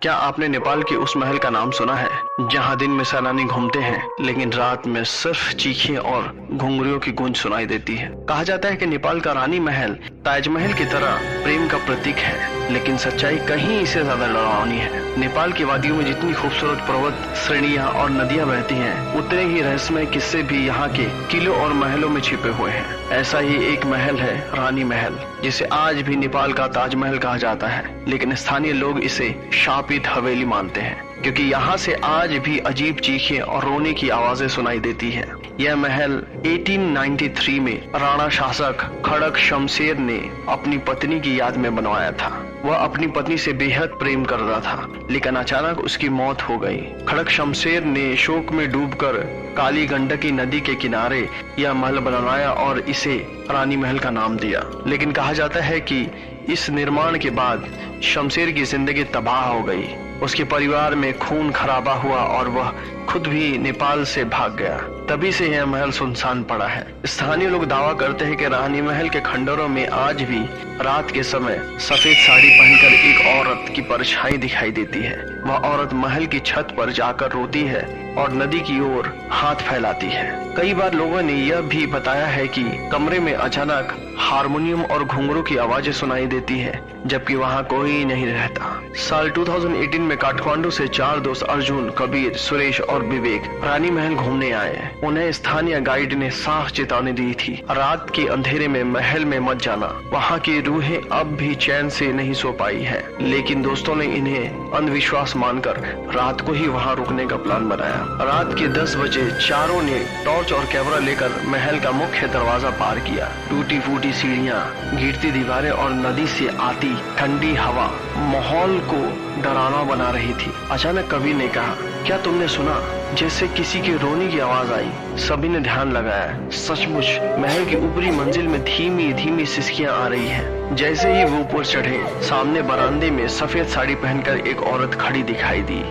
क्या आपने नेपाल के उस महल का नाम सुना है जहां दिन में सैलानी घूमते हैं लेकिन रात में सिर्फ चीखें और घुंघरियों की गूंज सुनाई देती है। कहा जाता है कि नेपाल का रानी महल ताजमहल की तरह प्रेम का प्रतीक है, लेकिन सच्चाई कहीं इससे ज्यादा डरावनी है। नेपाल की वादियों में जितनी खूबसूरत पर्वत श्रेणियां और नदियां बहती हैं, उतने ही रहस्यमय किस्से भी यहाँ के किलों और महलों में छिपे हुए हैं। ऐसा ही एक महल है रानी महल, जिसे आज भी नेपाल का ताजमहल कहा जाता है, लेकिन स्थानीय लोग इसे शापित हवेली मानते हैं क्योंकि यहाँ से आज भी अजीब चीखें और रोने की आवाजें सुनाई देती है। यह महल 1893 में राणा शासक खड़क शमशेर ने अपनी पत्नी की याद में बनवाया था। वह अपनी पत्नी से बेहद प्रेम कर रहा था, लेकिन अचानक उसकी मौत हो गई। खड़क शमशेर ने शोक में डूबकर काली गंडकी नदी के किनारे यह महल बनवाया और इसे रानी महल का नाम दिया। लेकिन कहा जाता है कि इस निर्माण के बाद शमशेर की जिंदगी तबाह हो गई। उसके परिवार में खून खराबा हुआ और वह खुद भी नेपाल से भाग गया। तभी से यह महल सुनसान पड़ा है। स्थानीय लोग दावा करते हैं कि रानी महल के खंडरों में आज भी रात के समय सफेद साड़ी पहनकर एक औरत की परछाई दिखाई देती है। वह औरत महल की छत पर जाकर रोती है और नदी की ओर हाथ फैलाती है। कई बार लोगों ने यह भी बताया है कि कमरे में अचानक हारमोनियम और घुंघरू की आवाजें सुनाई देती है, जबकि वहां कोई नहीं रहता। साल 2018 में काठमांडू से 4 दोस्त अर्जुन, कबीर, सुरेश और विवेक रानी महल घूमने आए। उन्हें स्थानीय गाइड ने साफ चेतावनी दी थी, रात के अंधेरे में महल में मत जाना, वहाँ की रूहें अब भी चैन से नहीं सो पाई है। लेकिन दोस्तों ने इन्हें अंधविश्वास मानकर रात को ही वहाँ रुकने का प्लान बनाया। रात के 10 बजे चारों ने टॉर्च और कैमरा लेकर महल का मुख्य दरवाजा पार किया। टूटी फूटी सीढ़ियाँ, गिरती दीवारें और नदी से आती ठंडी हवा माहौल को डरावना बना रही थी। अचानक कबीर ने कहा, क्या तुमने सुना? जैसे किसी के रोने की आवाज आई। सभी ने ध्यान लगाया। सचमुच महल की ऊपरी मंजिल में धीमी धीमी सिसकियां आ रही है। जैसे ही वो ऊपर चढ़े, सामने बरामदे में सफेद साड़ी पहनकर एक औरत खड़ी दिखाई दी।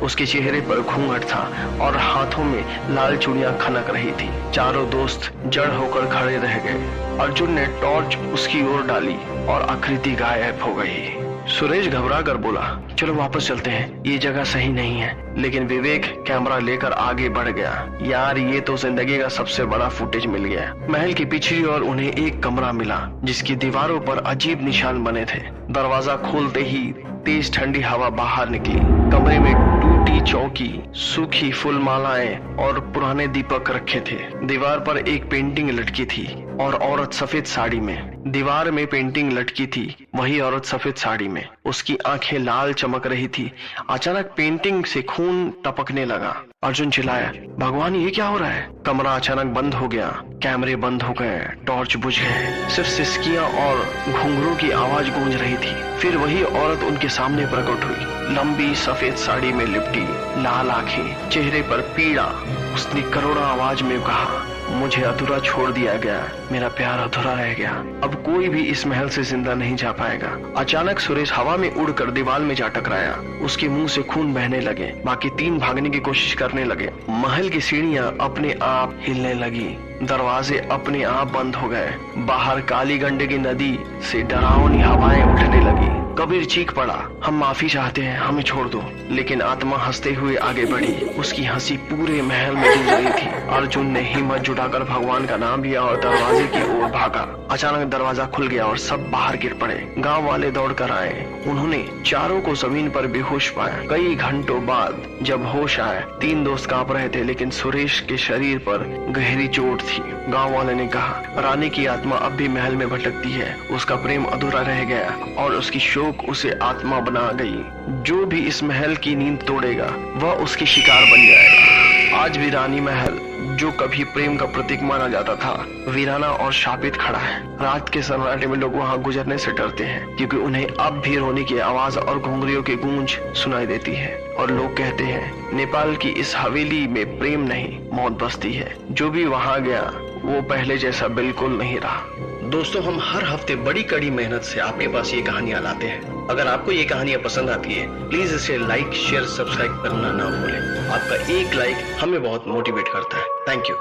उसके चेहरे पर घूंघट था और हाथों में लाल चूड़ियां खनक रही थी। चारों दोस्त जड़ होकर खड़े रह गए। अर्जुन ने टॉर्च उसकी ओर डाली और आकृति गायब हो गई। सुरेश घबरा कर बोला, चलो वापस चलते हैं, ये जगह सही नहीं है। लेकिन विवेक कैमरा लेकर आगे बढ़ गया। यार, ये तो जिंदगी का सबसे बड़ा फुटेज मिल गया। महल की पिछली ओर उन्हें एक कमरा मिला जिसकी दीवारों पर अजीब निशान बने थे। दरवाजा खोलते ही तेज ठंडी हवा बाहर निकली। कमरे में टूटी चौकी, सूखी फूल मालाएं और पुराने दीपक रखे थे। दीवार पर एक पेंटिंग लटकी थी और औरत सफेद साड़ी में। दीवार में पेंटिंग लटकी थी, वही औरत सफेद साड़ी में। उसकी आंखें लाल चमक रही थी। अचानक पेंटिंग से खून टपकने लगा। अर्जुन चिल्लाया, भगवान, ये क्या हो रहा है? कमरा अचानक बंद हो गया। कैमरे बंद हो गए, टॉर्च बुझ गए। सिर्फ सिसकियां और घुंघरू की आवाज गूंज रही थी। फिर वही औरत उनके सामने प्रकट हुई, लंबी सफेद साड़ी में लिपटी, लाल आंखें, चेहरे पर पीड़ा। उसने करोड़ा आवाज में कहा, मुझे अधूरा छोड़ दिया गया, मेरा प्यार अधूरा रह गया। अब कोई भी इस महल से जिंदा नहीं जा पाएगा। अचानक सुरेश हवा में उड़कर दीवार में जा टकराया। उसके मुंह से खून बहने लगे। बाकी 3 भागने की कोशिश करने लगे। महल की सीढ़ियां अपने आप हिलने लगी। दरवाजे अपने आप बंद हो गए। बाहर काली गंडकी नदी से डरावनी हवाएं उठने लगी। कबीर चीख पड़ा, हम माफी चाहते हैं, हमें छोड़ दो। लेकिन आत्मा हंसते हुए आगे बढ़ी। उसकी हंसी पूरे महल में गूंज रही थी। अर्जुन ने हिम्मत जुटाकर भगवान का नाम लिया और दरवाजे की ओर भागा। अचानक दरवाजा खुल गया और सब बाहर गिर पड़े। गांव वाले दौड़कर आए। उन्होंने चारों को जमीन पर बेहोश पाया। कई घंटों बाद जब होश आए, 3 दोस्त कांप रहे थे, लेकिन सुरेश के शरीर पर गहरी चोट थी। गांव वाले ने कहा, रानी की आत्मा अब भी महल में भटकती है। उसका प्रेम अधूरा रह गया और उसकी शोक उसे आत्मा बना गई। जो भी इस महल की नींद तोड़ेगा, वह उसकी शिकार बन जाएगा। आज भी रानी महल, जो कभी प्रेम का प्रतीक माना जाता था, वीराना और शापित खड़ा है। रात के सन्नाटे में लोग वहां गुजरने से डरते हैं, क्योंकि उन्हें अब भी रोने की आवाज और घुंघरियों की गूंज सुनाई देती है। और लोग कहते हैं, नेपाल की इस हवेली में प्रेम नहीं, मौत बसती है। जो भी वहां गया, वो पहले जैसा बिल्कुल नहीं रहा। दोस्तों, हम हर हफ्ते बड़ी कड़ी मेहनत से आपके पास ये कहानियां लाते हैं। अगर आपको ये कहानियां पसंद आती है, प्लीज इसे लाइक, शेयर, सब्सक्राइब करना ना भूलें। आपका एक लाइक हमें बहुत मोटिवेट करता है। Thank you.